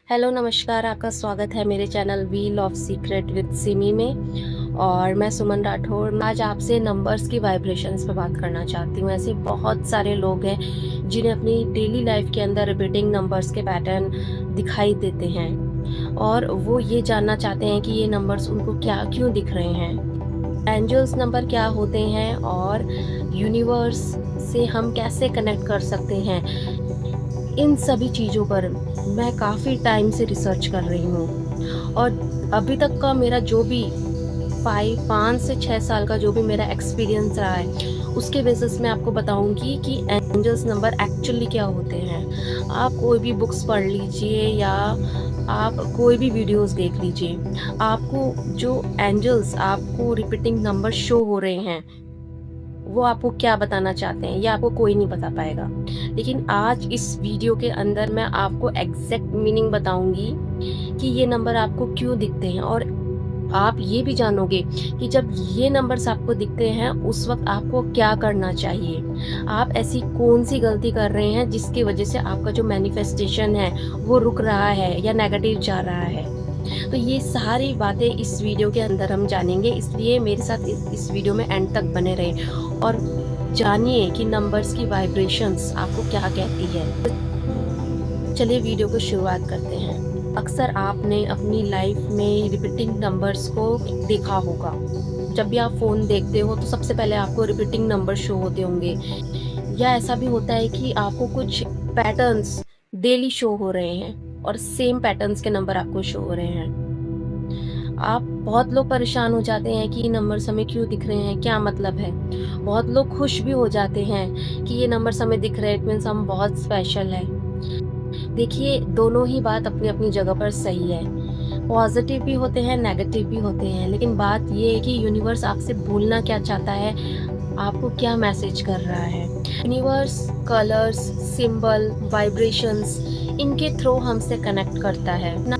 Hello नमस्कार, आपका स्वागत है मेरे channel wheel of secret with Simi में। और मैं सुमन राठौर आज आपसे नंबर्स की वाइब्रेशंस पे बात करना चाहती हूँ। ऐसे बहुत सारे लोग हैं जिन्हें अपनी डेली लाइफ के अंदर रिपीटिंग नंबर्स के पैटर्न दिखाई देते हैं और वो ये जानना चाहते हैं कि ये नंबर्स उनको क्यों दिख रहे हैं, एंजल्स नंबर क्या होते हैं और यूनिवर्स से हम कैसे कनेक्ट कर सकते हैं। इन सभी चीज़ों पर मैं काफ़ी टाइम से रिसर्च कर रही हूँ और अभी तक का मेरा जो भी 5 से 6 साल का जो भी मेरा एक्सपीरियंस रहा है, उसके बेसिस में आपको बताऊंगी कि एंजल्स नंबर एक्चुअली क्या होते हैं। आप कोई भी बुक्स पढ़ लीजिए या आप कोई भी वीडियोस देख लीजिए, आपको जो एंजल्स आपको रिपीटिंग नंबर शो हो रहे हैं वो आपको क्या बताना चाहते हैं, ये आपको कोई नहीं बता पाएगा। लेकिन आज इस वीडियो के अंदर मैं आपको एग्जैक्ट मीनिंग बताऊंगी कि ये नंबर आपको क्यों दिखते हैं, और आप ये भी जानोगे कि जब ये नंबर्स आपको दिखते हैं उस वक्त आपको क्या करना चाहिए। आप ऐसी कौन सी गलती कर रहे हैं जिसकी वजह से आपका जो मैनिफेस्टेशन है वो रुक रहा है या नेगेटिव जा रहा है। तो ये सारी बातें इस वीडियो के अंदर हम जानेंगे, इसलिए मेरे साथ इस वीडियो में एंड तक बने रहें और जानिए कि नंबर्स की वाइब्रेशंस आपको क्या कहती है। चलिए वीडियो को शुरुआत करते हैं। अक्सर आपने अपनी लाइफ में रिपीटिंग नंबर्स को देखा होगा। जब भी आप फ़ोन देखते हो तो सबसे पहले आपको रिपीटिंग नंबर शो होते होंगे, या ऐसा भी होता है कि आपको कुछ पैटर्न्स डेली शो हो रहे हैं और सेम पैटर्न्स के नंबर आपको शो हो रहे हैं। आप बहुत लोग परेशान हो जाते हैं कि ये नंबर्स हमें क्यों दिख रहे हैं, क्या मतलब है। बहुत लोग खुश भी हो जाते हैं कि ये नंबर्स हमें दिख रहे हैं, इट मीन्स हम बहुत स्पेशल है। देखिए, दोनों ही बात अपनी अपनी जगह पर सही है। पॉजिटिव भी होते हैं, नेगेटिव भी होते हैं, लेकिन बात ये है कि यूनिवर्स आपसे बोलना क्या चाहता है, आपको क्या मैसेज कर रहा है। यूनिवर्स कलर्स, सिंबल, वाइब्रेशंस, इनके थ्रू हमसे कनेक्ट करता है ना।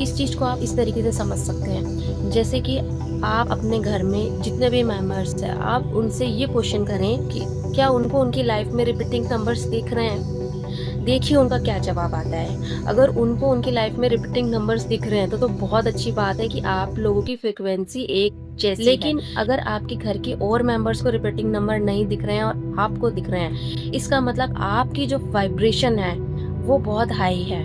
इस चीज़ को आप इस तरीके से समझ सकते हैं, जैसे कि आप अपने घर में जितने भी मेंबर्स हैं, आप उनसे ये क्वेश्चन करें कि क्या उनको उनकी लाइफ में रिपीटिंग नंबर्स दिख रहे हैं। देखिए उनका क्या जवाब आता है। अगर उनको उनकी लाइफ में रिपीटिंग नंबर्स दिख रहे हैं तो बहुत अच्छी बात है कि आप लोगों की फ्रिक्वेंसी एक जैसी है। लेकिन अगर आपके घर के और मेंबर्स को रिपीटिंग नंबर नहीं दिख रहे हैं और आपको दिख रहे हैं, इसका मतलब आपकी जो वाइब्रेशन है वो बहुत हाई है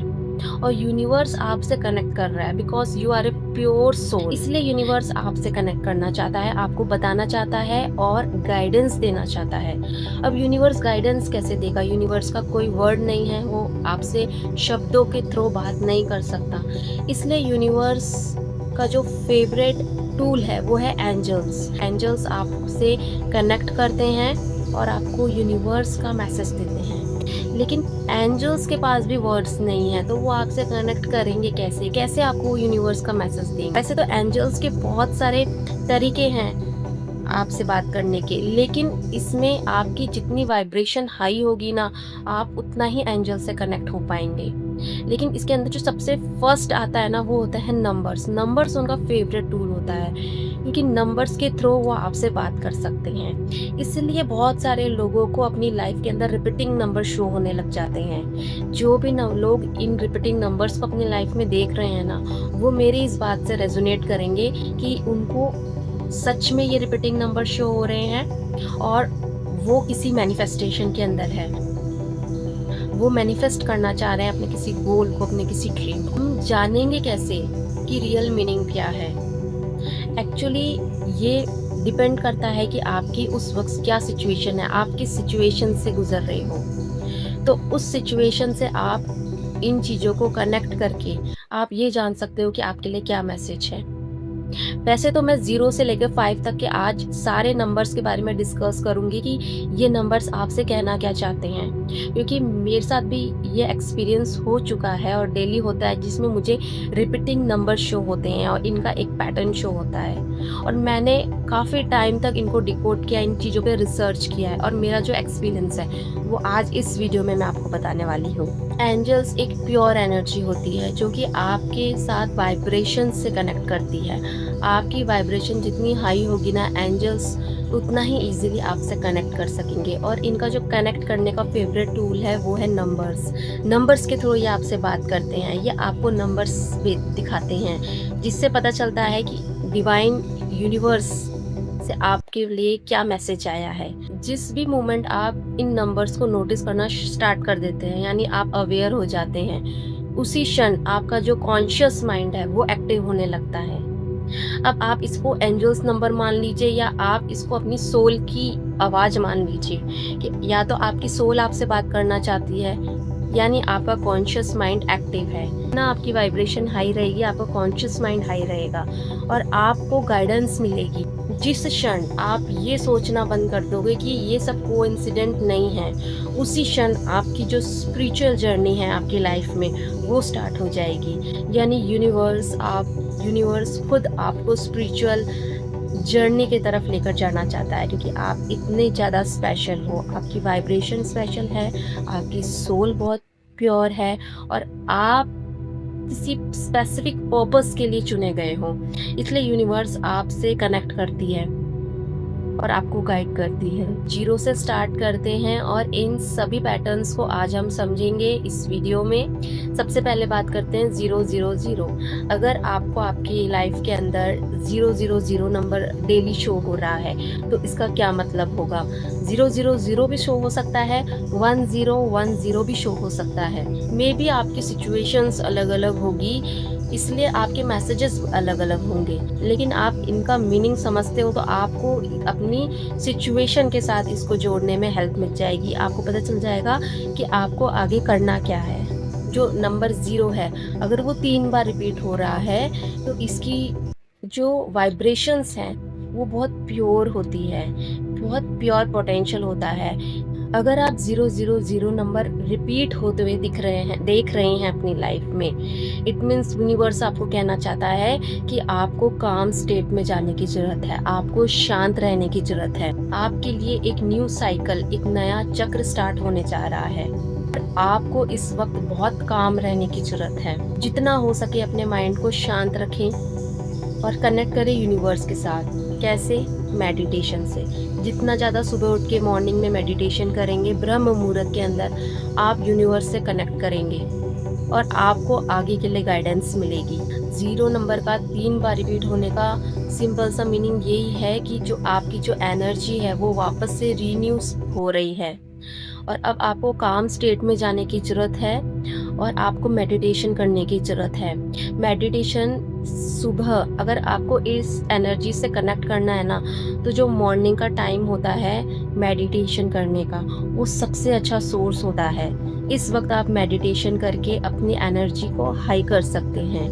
और यूनिवर्स आपसे कनेक्ट कर रहा है, because you are a pure soul. इसलिए यूनिवर्स आपसे कनेक्ट करना चाहता है, आपको बताना चाहता है और गाइडेंस देना चाहता है। अब यूनिवर्स गाइडेंस कैसे देगा? यूनिवर्स का कोई वर्ड नहीं है, वो आपसे शब्दों के थ्रू बात नहीं कर सकता। इसलिए यूनिवर्स का जो फेवरेट टूल है वो है एंजल्स। एंजल्स आपसे कनेक्ट करते हैं और आपको यूनिवर्स का मैसेज देते हैं। लेकिन एंजल्स के पास भी वर्ड्स नहीं है, तो वो आपसे कनेक्ट करेंगे कैसे आपको यूनिवर्स का मैसेज देंगे। वैसे तो एंजल्स के बहुत सारे तरीके हैं आपसे बात करने के, लेकिन इसमें आपकी जितनी वाइब्रेशन हाई होगी ना, आप उतना ही एंजल से कनेक्ट हो पाएंगे। लेकिन इसके अंदर जो सबसे फर्स्ट आता है ना, वो होता है नंबर्स। नंबर्स उनका फेवरेट टूल होता है, क्योंकि नंबर्स के थ्रू वो आपसे बात कर सकते हैं। इसलिए बहुत सारे लोगों को अपनी लाइफ के अंदर रिपीटिंग नंबर शो होने लग जाते हैं। जो भी लोग इन रिपीटिंग नंबर्स को अपनी लाइफ में देख रहे हैं ना, वो मेरी इस बात से रेजोनेट करेंगे कि उनको सच में ये रिपीटिंग नंबर शो हो रहे हैं और वो किसी मैनिफेस्टेशन के अंदर है। वो मैनिफेस्ट करना चाह रहे हैं अपने किसी गोल को, अपने किसी ड्रीम को। हम जानेंगे कैसे कि रियल मीनिंग क्या है? एक्चुअली ये डिपेंड करता है कि आपकी उस वक्त क्या सिचुएशन है, आप किस सिचुएशन से गुजर रहे हो। तो उस सिचुएशन से आप इन चीज़ों को कनेक्ट करके आप ये जान सकते हो कि आपके लिए क्या मैसेज है। वैसे तो मैं 0 से लेकर 5 तक के आज सारे नंबर्स के बारे में डिस्कस करूंगी कि ये नंबर्स आपसे कहना क्या चाहते हैं, क्योंकि मेरे साथ भी ये एक्सपीरियंस हो चुका है और डेली होता है, जिसमें मुझे रिपीटिंग नंबर शो होते हैं और इनका एक पैटर्न शो होता है। और मैंने काफ़ी टाइम तक इनको डिकोड किया, इन चीज़ों पे रिसर्च किया है और मेरा जो एक्सपीरियंस है वो आज इस वीडियो में मैं आपको बताने वाली हूँ। एंजल्स एक प्योर एनर्जी होती है जो कि आपके साथ वाइब्रेशन से कनेक्ट करती है। आपकी वाइब्रेशन जितनी हाई होगी ना, एंजल्स उतना ही ईज़िली आपसे कनेक्ट कर सकेंगे। और इनका जो कनेक्ट करने का फेवरेट टूल है वो है नंबर्स। नंबर्स के थ्रू ये आपसे बात करते हैं, ये आपको नंबर्स भी दिखाते हैं, जिससे पता चलता है कि डिवाइन यूनिवर्स से आपके लिए क्या मैसेज आया है। जिस भी मोमेंट आप इन नंबर्स को नोटिस करना स्टार्ट कर देते हैं, यानी आप अवेयर हो जाते हैं, उसी क्षण आपका जो कॉन्शियस माइंड है वो एक्टिव होने लगता है। अब आप इसको एंजल्स नंबर मान लीजिए या आप इसको अपनी सोल की आवाज़ मान लीजिए कि या तो आपकी सोल आपसे बात करना चाहती है, यानी आपका कॉन्शियस माइंड एक्टिव है ना, आपकी वाइब्रेशन हाई रहेगी, आपका कॉन्शियस माइंड हाई रहेगा और आपको गाइडेंस मिलेगी। जिस क्षण आप ये सोचना बंद कर दोगे कि ये सब कोइंसिडेंट नहीं है, उसी क्षण आपकी जो स्पिरिचुअल जर्नी है आपकी लाइफ में वो स्टार्ट हो जाएगी। यानी यूनिवर्स खुद आपको स्पिरिचुअल जर्नी की तरफ लेकर जाना चाहता है, क्योंकि आप इतने ज़्यादा स्पेशल हो, आपकी वाइब्रेशन स्पेशल है, आपकी सोल बहुत प्योर है और आप किसी स्पेसिफिक पर्पस के लिए चुने गए हो। इसलिए यूनिवर्स आपसे कनेक्ट करती है और आपको गाइड करती है। जीरो से स्टार्ट करते हैं और इन सभी पैटर्न्स को आज हम समझेंगे इस वीडियो में। सबसे पहले बात करते हैं 000। अगर आपको आपकी लाइफ के अंदर 000 नंबर डेली शो हो रहा है तो इसका क्या मतलब होगा। 000 भी शो हो सकता है, 1010 भी शो हो सकता है। मे बी आपकी सिचुएशंस अलग अलग होगी, इसलिए आपके मैसेजेस अलग अलग होंगे, लेकिन आप इनका मीनिंग समझते हो तो आपको अपनी सिचुएशन के साथ इसको जोड़ने में हेल्प मिल जाएगी। आपको पता चल जाएगा कि आपको आगे करना क्या है। जो नंबर 0 है, अगर वो 3 बार रिपीट हो रहा है तो इसकी जो वाइब्रेशंस हैं वो बहुत प्योर होती है, बहुत प्योर पोटेंशियल होता है। अगर आप 000 नंबर रिपीट होते हुए देख रहे हैं अपनी लाइफ में, इट मीन्स यूनिवर्स आपको कहना चाहता है कि आपको काम स्टेट में जाने की ज़रूरत है, आपको शांत रहने की ज़रूरत है। आपके लिए एक न्यू साइकिल, एक नया चक्र स्टार्ट होने जा रहा है। आपको इस वक्त बहुत काम रहने की ज़रूरत है। जितना हो सके अपने माइंड को शांत रखें और कनेक्ट करें यूनिवर्स के साथ। कैसे? मेडिटेशन से। जितना ज़्यादा सुबह उठ के मॉर्निंग में मेडिटेशन करेंगे, ब्रह्म मुहूर्त के अंदर आप यूनिवर्स से कनेक्ट करेंगे और आपको आगे के लिए गाइडेंस मिलेगी। 0 नंबर का 3 बार रिपीट होने का सिंपल सा मीनिंग यही है कि जो आपकी जो एनर्जी है वो वापस से रीन्यूज हो रही है और अब आपको काम स्टेट में जाने की ज़रूरत है और आपको मेडिटेशन करने की ज़रूरत है। मेडिटेशन सुबह, अगर आपको इस एनर्जी से कनेक्ट करना है ना, तो जो मॉर्निंग का टाइम होता है मेडिटेशन करने का, वो सबसे अच्छा सोर्स होता है। इस वक्त आप मेडिटेशन करके अपनी एनर्जी को हाई कर सकते हैं।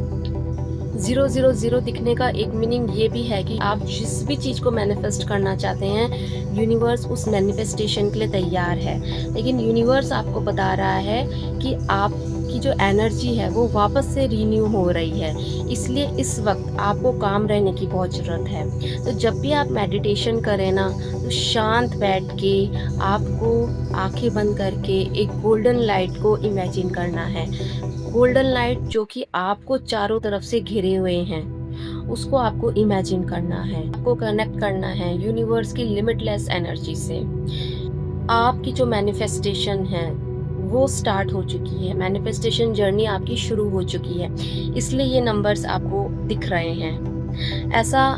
000 दिखने का एक मीनिंग ये भी है कि आप जिस भी चीज़ को मैनिफेस्ट करना चाहते हैं, यूनिवर्स उस मैनिफेस्टेशन के लिए तैयार है। लेकिन यूनिवर्स आपको बता रहा है कि आपकी जो एनर्जी है वो वापस से रीन्यू हो रही है, इसलिए इस वक्त आपको काम रहने की बहुत ज़रूरत है। तो जब भी आप मेडिटेशन करें ना, तो शांत बैठ के आपको आंखें बंद करके एक गोल्डन लाइट को इमेजिन करना है। गोल्डन लाइट जो कि आपको चारों तरफ से घिरे हुए हैं, उसको आपको इमेजिन करना है। आपको कनेक्ट करना है यूनिवर्स की लिमिटलेस एनर्जी से। आपकी जो मैनिफेस्टेशन है वो स्टार्ट हो चुकी है, मैनिफेस्टेशन जर्नी आपकी शुरू हो चुकी है, इसलिए ये नंबर्स आपको दिख रहे हैं। ऐसा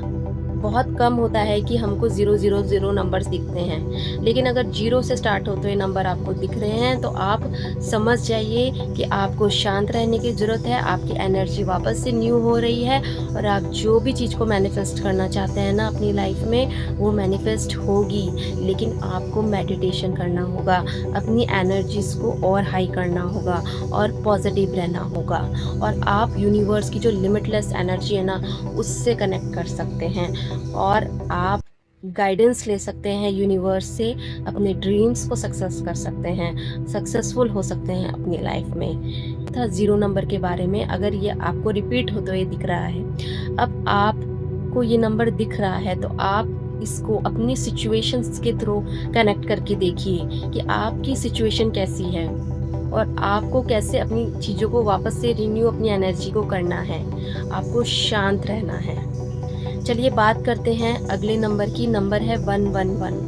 बहुत कम होता है कि हमको 000 नंबर्स दिखते हैं, लेकिन अगर 0 से स्टार्ट होते हुए नंबर आपको दिख रहे हैं तो आप समझ जाइए कि आपको शांत रहने की ज़रूरत है, आपकी एनर्जी वापस से न्यू हो रही है और आप जो भी चीज़ को मैनिफेस्ट करना चाहते हैं ना अपनी लाइफ में, वो मैनिफेस्ट होगी। लेकिन आपको मेडिटेशन करना होगा, अपनी एनर्जीज़ को और हाई करना होगा और पॉजिटिव रहना होगा और आप यूनिवर्स की जो लिमिटलेस एनर्जी है ना, उससे कनेक्ट कर सकते हैं और आप गाइडेंस ले सकते हैं यूनिवर्स से, अपने ड्रीम्स को सक्सेस कर सकते हैं, सक्सेसफुल हो सकते हैं अपनी लाइफ में। था 0 नंबर के बारे में, अगर ये आपको रिपीट होते हुए दिख रहा है, अब आप आपको ये नंबर दिख रहा है तो आप इसको अपनी सिचुएशंस के थ्रू कनेक्ट करके देखिए कि आपकी सिचुएशन कैसी है और आपको कैसे अपनी चीज़ों को वापस से रिन्यू अपनी एनर्जी को करना है। आपको शांत रहना है। चलिए बात करते हैं अगले नंबर की। नंबर है 111।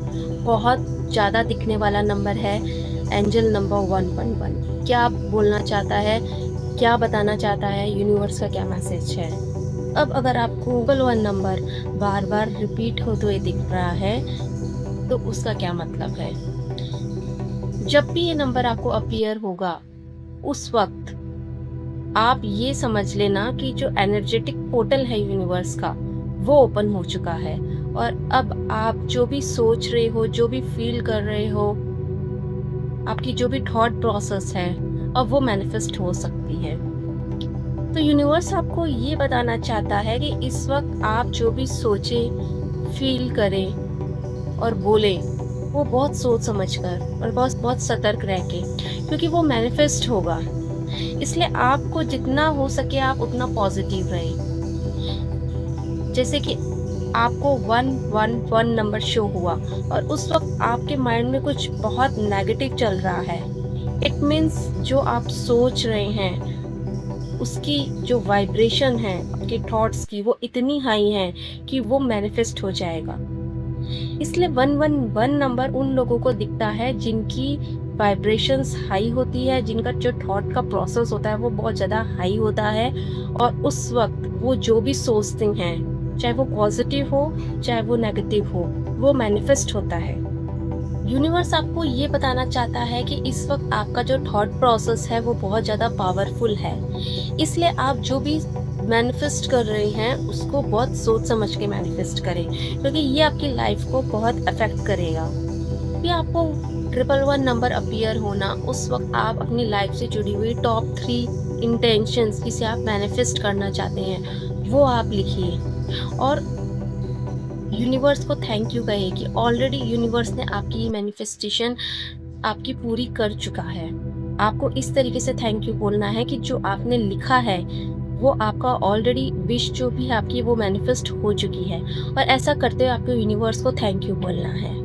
बहुत ज़्यादा दिखने वाला नंबर है, एंजल नंबर 111। क्या बोलना चाहता है, क्या बताना चाहता है, यूनिवर्स का क्या मैसेज है? अब अगर आपको 111 नंबर बार बार रिपीट होते हुए दिख रहा है तो उसका क्या मतलब है? जब भी ये नंबर आपको अपीयर होगा उस वक्त आप ये समझ लेना कि जो एनर्जेटिक पोर्टल है यूनिवर्स का वो ओपन हो चुका है और अब आप जो भी सोच रहे हो, जो भी फील कर रहे हो, आपकी जो भी थॉट प्रोसेस है, अब वो मैनिफेस्ट हो सकती है। तो यूनिवर्स आपको ये बताना चाहता है कि इस वक्त आप जो भी सोचें, फील करें और बोलें, वो बहुत सोच समझ कर और बहुत बहुत सतर्क रह के, क्योंकि वो मैनिफेस्ट होगा। इसलिए आपको जितना हो सके आप उतना पॉजिटिव रहें। जैसे कि आपको 111 नंबर शो हुआ और उस वक्त आपके माइंड में कुछ बहुत नेगेटिव चल रहा है, इट मीन्स जो आप सोच रहे हैं उसकी जो वाइब्रेशन है आपके थॉट्स की वो इतनी हाई है कि वो मैनिफेस्ट हो जाएगा। इसलिए 111 नंबर उन लोगों को दिखता है जिनकी वाइब्रेशंस हाई होती है, जिनका जो थॉट का प्रोसेस होता है वो बहुत ज़्यादा हाई होता है और उस वक्त वो जो भी सोचते हैं, चाहे वो पॉजिटिव हो चाहे वो नेगेटिव हो, वो मैनिफेस्ट होता है। यूनिवर्स आपको ये बताना चाहता है कि इस वक्त आपका जो थॉट प्रोसेस है वो बहुत ज़्यादा पावरफुल है। इसलिए आप जो भी मैनिफेस्ट कर रहे हैं उसको बहुत सोच समझ के मैनिफेस्ट करें, क्योंकि ये आपकी लाइफ को बहुत अफेक्ट करेगा। भी आपको 111 नंबर अपीयर होना उस वक्त आप अपनी लाइफ से जुड़ी हुई टॉप 3 इंटेंशंस जिसे आप मैनिफेस्ट करना चाहते हैं वो आप लिखिए और यूनिवर्स को थैंक यू कहिए कि ऑलरेडी यूनिवर्स ने आपकी ये मैनिफेस्टेशन आपकी पूरी कर चुका है। आपको इस तरीके से थैंक यू बोलना है कि जो आपने लिखा है वो आपका ऑलरेडी विश जो भी है आपकी वो मैनिफेस्ट हो चुकी है और ऐसा करते हुए आपको यूनिवर्स को थैंक यू बोलना है।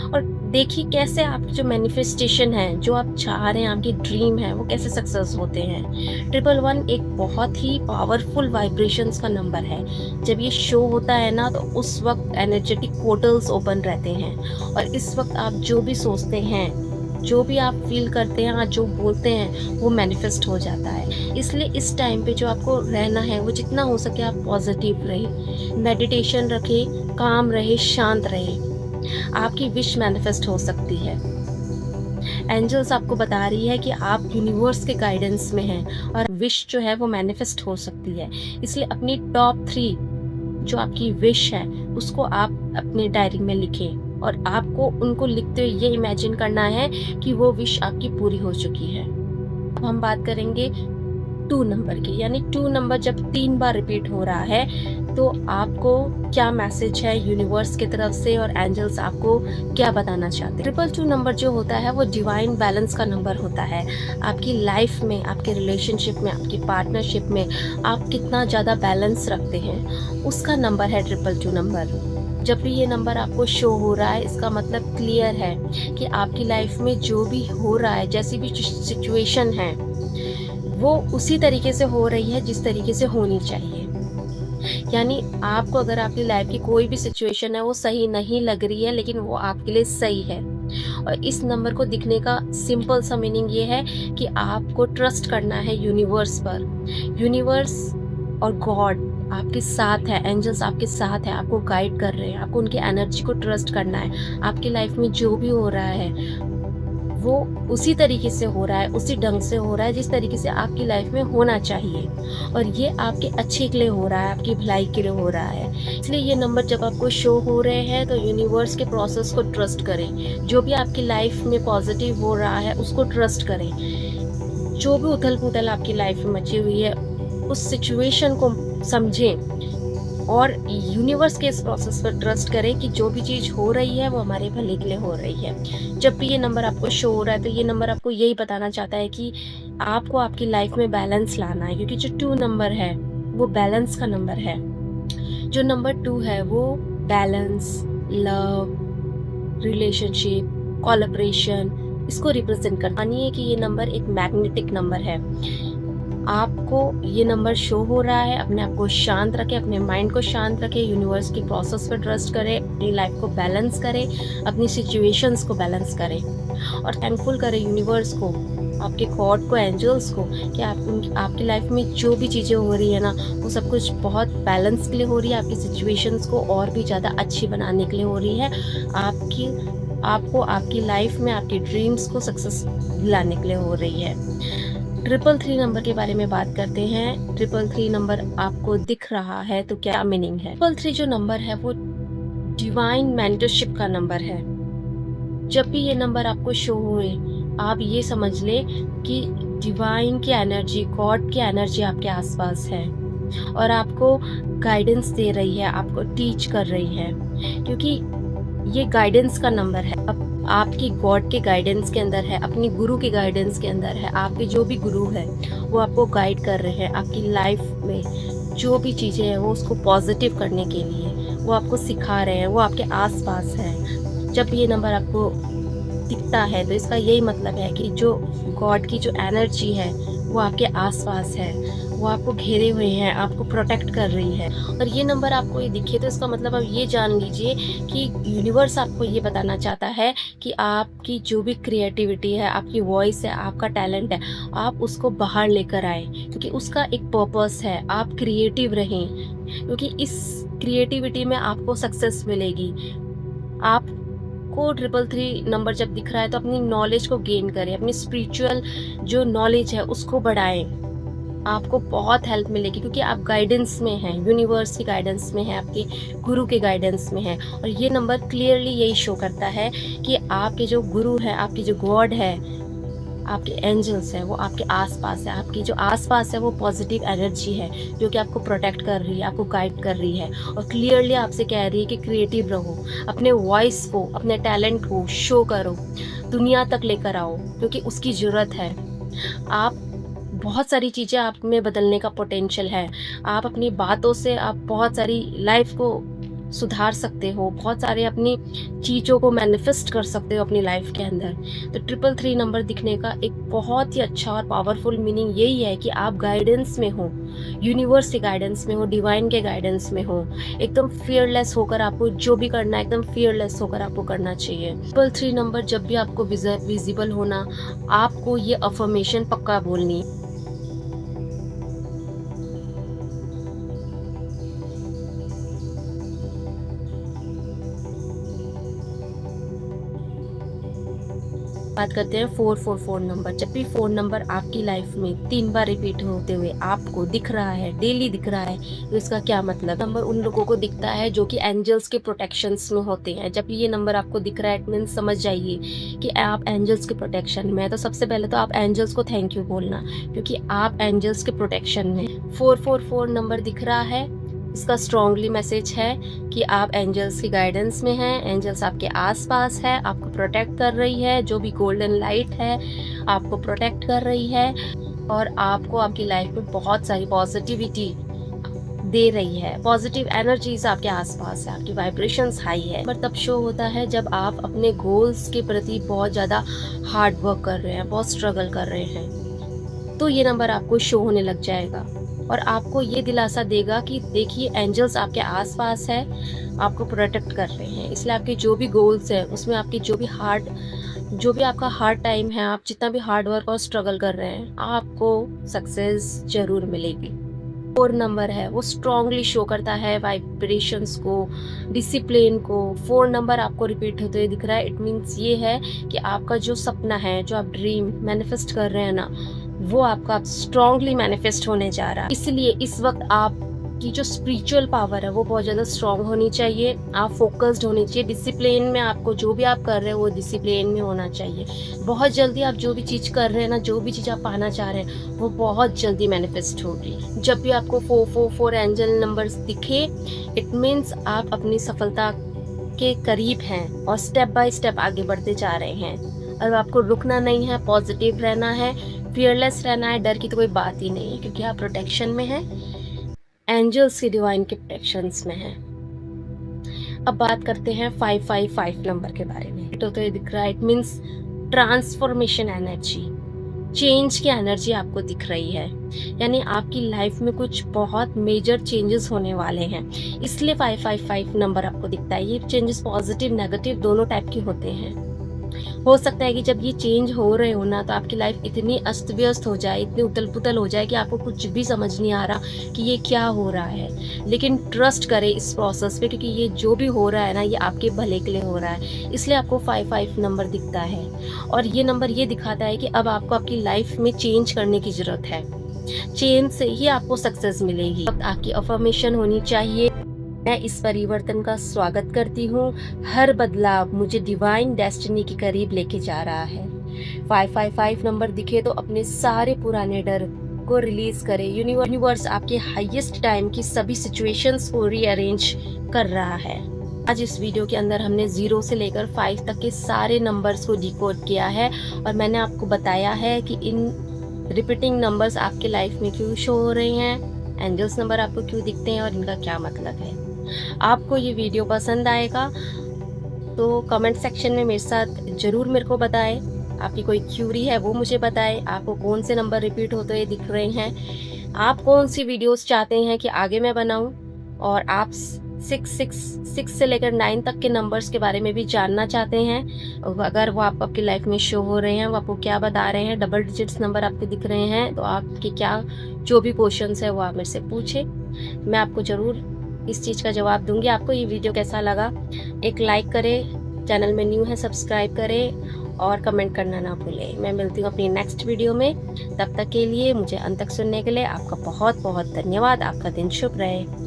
और देखिए कैसे आप जो मैनिफेस्टेशन है, जो आप चाह रहे हैं, आपकी ड्रीम है, वो कैसे सक्सेस होते हैं। 111 एक बहुत ही पावरफुल वाइब्रेशंस का नंबर है। जब ये शो होता है ना तो उस वक्त एनर्जेटिक पोर्टल्स ओपन रहते हैं और इस वक्त आप जो भी सोचते हैं, जो भी आप फील करते हैं, जो बोलते हैं वो मैनिफेस्ट हो जाता है। इसलिए इस टाइम पे जो आपको रहना है वो जितना हो सके आप पॉजिटिव रहे, मेडिटेशन रखें, काम रहे, शांत रहे, आपकी विश मैनिफेस्ट हो सकती है। एंजल्स आपको बता रही है कि आप यूनिवर्स के गाइडेंस में हैं और विश जो है वो मैनिफेस्ट हो सकती है। इसलिए अपनी टॉप 3 जो आपकी विश है उसको आप अपने डायरी में लिखें और आपको उनको लिखते हुए ये इमेजिन करना है कि वो विश आपकी पूरी हो चुकी है। अब हम बात करेंगे 2 नंबर की, यानी 2 नंबर जब 3 बार रिपीट हो रहा है तो आपको क्या मैसेज है यूनिवर्स की तरफ से और एंजल्स आपको क्या बताना चाहते हैं। 222 नंबर जो होता है वो डिवाइन बैलेंस का नंबर होता है। आपकी लाइफ में, आपके रिलेशनशिप में, आपकी पार्टनरशिप में आप कितना ज़्यादा बैलेंस रखते हैं उसका नंबर है 222 नंबर। जब भी ये नंबर आपको शो हो रहा है इसका मतलब क्लियर है कि आपकी लाइफ में जो भी हो रहा है, जैसी भी सिचुएशन है वो उसी तरीके से हो रही है जिस तरीके से होनी चाहिए। यानी आपको अगर आपकी लाइफ की कोई भी सिचुएशन है वो सही नहीं लग रही है लेकिन वो आपके लिए सही है। और इस नंबर को दिखने का सिंपल सा मीनिंग ये है कि आपको ट्रस्ट करना है यूनिवर्स पर। यूनिवर्स और गॉड आपके साथ है, एंजल्स आपके साथ है, आपको गाइड कर रहे हैं, आपको उनकी एनर्जी को ट्रस्ट करना है। आपकी लाइफ में जो भी हो रहा है वो उसी तरीके से हो रहा है, उसी ढंग से हो रहा है जिस तरीके से आपकी लाइफ में होना चाहिए और ये आपके अच्छे के लिए हो रहा है, आपकी भलाई के लिए हो रहा है। इसलिए ये नंबर जब आपको शो हो रहे हैं तो यूनिवर्स के प्रोसेस को ट्रस्ट करें। जो भी आपकी लाइफ में पॉजिटिव हो रहा है उसको ट्रस्ट करें। जो भी उथल पुथल आपकी लाइफ में मची हुई है उस सिचुएशन को समझें और यूनिवर्स के इस प्रोसेस पर ट्रस्ट करें कि जो भी चीज़ हो रही है वो हमारे भले के लिए हो रही है। जब भी ये नंबर आपको शो हो रहा है तो ये नंबर आपको यही बताना चाहता है कि आपको आपकी लाइफ में बैलेंस लाना है, क्योंकि जो 2 नंबर है वो बैलेंस का नंबर है। जो नंबर 2 है वो बैलेंस, लव, रिलेशनशिप, कोलैबोरेशन इसको रिप्रेजेंट करता है। मानिए कि ये नंबर एक मैग्नेटिक नंबर है। आपको ये नंबर शो हो रहा है, अपने आप को शांत रखें, अपने माइंड को शांत रखें, यूनिवर्स की प्रोसेस पर ट्रस्ट करें, अपनी लाइफ को बैलेंस करें, अपनी सिचुएशंस को बैलेंस करें और थैंकफुल करें यूनिवर्स को, आपके गॉड को, एंजल्स को कि आपकी लाइफ में जो भी चीज़ें हो रही है ना, वो सब कुछ बहुत बैलेंस के लिए हो रही है, आपकी सिचुएशंस को और भी ज़्यादा अच्छी बनाने के लिए हो रही है, आपको आपकी लाइफ में आपकी ड्रीम्स को सक्सेस दिलाने के लिए हो रही है। 333 नंबर के बारे में बात करते हैं। 333 नंबर आपको दिख रहा है तो क्या मीनिंग है? 333 जो नंबर है वो डिवाइन मेंटरशिप का नंबर है। जब भी ये नंबर आपको शो हुए, आप ये समझ ले कि डिवाइन की एनर्जी, गॉड की एनर्जी आपके आसपास है और आपको गाइडेंस दे रही है, आपको टीच कर रही है, क्योंकि ये गाइडेंस का नंबर है। अब आपकी गॉड के गाइडेंस के अंदर है, अपनी गुरु के गाइडेंस के अंदर है। आपके जो भी गुरु है वो आपको गाइड कर रहे हैं आपकी लाइफ में जो भी चीज़ें हैं वो उसको पॉजिटिव करने के लिए वो आपको सिखा रहे हैं, वो आपके आसपास है। जब ये नंबर आपको दिखता है तो इसका यही मतलब है कि जो गॉड की जो एनर्जी है वो आपके आसपास है, वो आपको घेरे हुए हैं, आपको प्रोटेक्ट कर रही है। और ये नंबर आपको ये दिखे तो इसका मतलब आप ये जान लीजिए कि यूनिवर्स आपको ये बताना चाहता है कि आपकी जो भी क्रिएटिविटी है, आपकी वॉइस है, आपका टैलेंट है, आप उसको बाहर लेकर आए, क्योंकि उसका एक पर्पस है। आप क्रिएटिव रहें, क्योंकि इस क्रिएटिविटी में आपको सक्सेस मिलेगी। आपको 333 नंबर जब दिख रहा है तो अपनी नॉलेज को गेन करें, अपनी स्पिरिचुअल जो नॉलेज है उसको बढ़ाएं। आपको बहुत हेल्प मिलेगी क्योंकि आप गाइडेंस में हैं, यूनिवर्स की गाइडेंस में है, आपके गुरु के गाइडेंस में है। और ये नंबर क्लियरली यही शो करता है कि आपके जो गुरु है, आपकी जो गॉड है, आपके एंजल्स है, वो आपके आसपास है। आपकी जो आसपास है वो पॉजिटिव एनर्जी है जो कि आपको प्रोटेक्ट कर रही है, आपको गाइड कर रही है और क्लियरली आपसे कह रही है कि क्रिएटिव रहो, अपने वॉइस को, अपने टैलेंट को शो करो, दुनिया तक लेकर आओ, क्योंकि उसकी ज़रूरत है। आप बहुत सारी चीज़ें आप में बदलने का पोटेंशियल है। आप अपनी बातों से आप बहुत सारी लाइफ को सुधार सकते हो, बहुत सारे अपनी चीज़ों को मैनिफेस्ट कर सकते हो अपनी लाइफ के अंदर। तो 333 नंबर दिखने का एक बहुत ही अच्छा और पावरफुल मीनिंग यही है कि आप गाइडेंस में हो, यूनिवर्स के गाइडेंस में हो, डिवाइन के गाइडेंस में हो। एकदम फियरलेस होकर आपको जो भी करना है, एकदम फियरलेस होकर आपको करना चाहिए। 333 नंबर जब भी आपको विजिबल होना, आपको ये अफर्मेशन पक्का बोलनी है। बात करते हैं 444 नंबर। जब भी 4 नंबर आपकी लाइफ में 3 बार रिपीट होते हुए आपको दिख रहा है, डेली दिख रहा है, तो इसका क्या मतलब? नंबर उन लोगों को दिखता है जो कि एंजल्स के प्रोटेक्शंस में होते हैं। जब ये नंबर आपको दिख रहा है, इट मीन्स समझ जाइए कि आप एंजल्स के प्रोटेक्शन में है। तो सबसे पहले तो आप एंजल्स को थैंक यू बोलना, क्योंकि आप एंजल्स के प्रोटेक्शन में। 444 नंबर दिख रहा है, इसका स्ट्रॉन्गली मैसेज है कि आप एंजल्स की गाइडेंस में हैं, एंजल्स आपके आसपास है, आपको प्रोटेक्ट कर रही है। जो भी गोल्डन लाइट है आपको प्रोटेक्ट कर रही है और आपको आपकी लाइफ में बहुत सारी पॉजिटिविटी दे रही है। पॉजिटिव एनर्जीज आपके आसपास है, आपकी वाइब्रेशंस हाई है। पर तब शो होता है जब आप अपने गोल्स के प्रति बहुत ज़्यादा हार्ड वर्क कर रहे हैं, बहुत स्ट्रगल कर रहे हैं, तो ये नंबर आपको शो होने लग जाएगा और आपको ये दिलासा देगा कि देखिए एंजल्स आपके आसपास है, आपको प्रोटेक्ट कर रहे हैं। इसलिए आपके जो भी गोल्स हैं उसमें आपकी जो भी आपका हार्ड टाइम है, आप जितना भी हार्ड वर्क और स्ट्रगल कर रहे हैं, आपको सक्सेस जरूर मिलेगी। 4 नंबर है वो स्ट्रांगली शो करता है वाइब्रेशंस को, डिसिप्लिन को। 4 नंबर आपको रिपीट होते हुए दिख रहा है, इट मीन्स ये है कि आपका जो सपना है, जो आप ड्रीम मैनिफेस्ट कर रहे हैं ना, वो आपका स्ट्रांगली मैनिफेस्ट होने जा रहा है। इसलिए इस वक्त आपकी जो स्पिरिचुअल पावर है वो बहुत ज़्यादा स्ट्रांग होनी चाहिए। आप फोकस्ड होनी चाहिए, डिसिप्लिन में आपको जो भी आप कर रहे हैं वो डिसिप्लिन में होना चाहिए। बहुत जल्दी आप जो भी चीज़ कर रहे हैं ना, जो भी चीज़ आप पाना चाह रहे हैं वो बहुत जल्दी मैनिफेस्ट होगी। जब भी आपको 444 एंजल नंबर्स दिखे, इट मीन्स आप अपनी सफलता के करीब हैं और स्टेप बाय स्टेप आगे बढ़ते जा रहे हैं। और आपको रुकना नहीं है, पॉजिटिव रहना है, फियरलेस रहना है, डर की तो कोई बात ही नहीं है, क्योंकि आप प्रोटेक्शन में हैं, एंजल्स की डिवाइन के प्रोटेक्शंस में है। अब बात करते हैं 555 नंबर के बारे में। तो ये दिख रहा है, it means transformation energy, change की एनर्जी आपको दिख रही है। यानी आपकी लाइफ में कुछ बहुत मेजर चेंजेस होने वाले हैं, इसलिए 555 नंबर आपको दिखता है। ये चेंजेस पॉजिटिव नेगेटिव दोनों टाइप के होते हैं। हो सकता है कि जब ये चेंज हो रहे हो ना, तो आपकी लाइफ इतनी अस्त व्यस्त हो जाए, इतनी उथल पुथल हो जाए कि आपको कुछ भी समझ नहीं आ रहा कि ये क्या हो रहा है। लेकिन ट्रस्ट करें इस प्रोसेस पे, क्योंकि ये जो भी हो रहा है ना, ये आपके भले के लिए हो रहा है। इसलिए आपको 55 नंबर दिखता है, और ये नंबर ये दिखाता है कि अब आपको आपकी लाइफ में चेंज करने की ज़रूरत है। चेंज से ही आपको सक्सेस मिलेगी। अब आपकी अफर्मेशन होनी चाहिए, मैं इस परिवर्तन का स्वागत करती हूँ। हर बदलाव मुझे डिवाइन डेस्टिनी के करीब लेके जा रहा है। 555 नंबर दिखे तो अपने सारे पुराने डर को रिलीज करें। यूनिवर्स आपके हाईएस्ट टाइम की सभी सिचुएशंस को रीअरेंज कर रहा है। आज इस वीडियो के अंदर हमने 0 से लेकर 5 तक के सारे नंबर्स को डिकोड किया है, और मैंने आपको बताया है कि इन रिपीटिंग नंबर्स आपके लाइफ में क्यों शो हो रहे हैं, एंजल्स नंबर आपको क्यों दिखते हैं, और इनका क्या मतलब है। आपको ये वीडियो पसंद आएगा तो कमेंट सेक्शन में मेरे साथ ज़रूर मेरे को बताएं। आपकी कोई क्यूरी है वो मुझे बताएं। आपको कौन से नंबर रिपीट होते हुए दिख रहे हैं, आप कौन सी वीडियोस चाहते हैं कि आगे मैं बनाऊं, और आप 6 से लेकर 9 तक के नंबर्स के बारे में भी जानना चाहते हैं। अगर वो आपकी लाइफ में शो हो रहे हैं, वो आपको क्या बता रहे हैं, डबल डिजिट्स नंबर आपके दिख रहे हैं, तो आपके क्या जो भी क्वेश्चंस है वो आप मेरे से पूछें, मैं आपको ज़रूर इस चीज़ का जवाब दूंगी। आपको ये वीडियो कैसा लगा, एक लाइक करें, चैनल में न्यू है सब्सक्राइब करें, और कमेंट करना ना भूलें। मैं मिलती हूँ अपनी नेक्स्ट वीडियो में। तब तक के लिए मुझे अंत तक सुनने के लिए आपका बहुत बहुत धन्यवाद। आपका दिन शुभ रहे।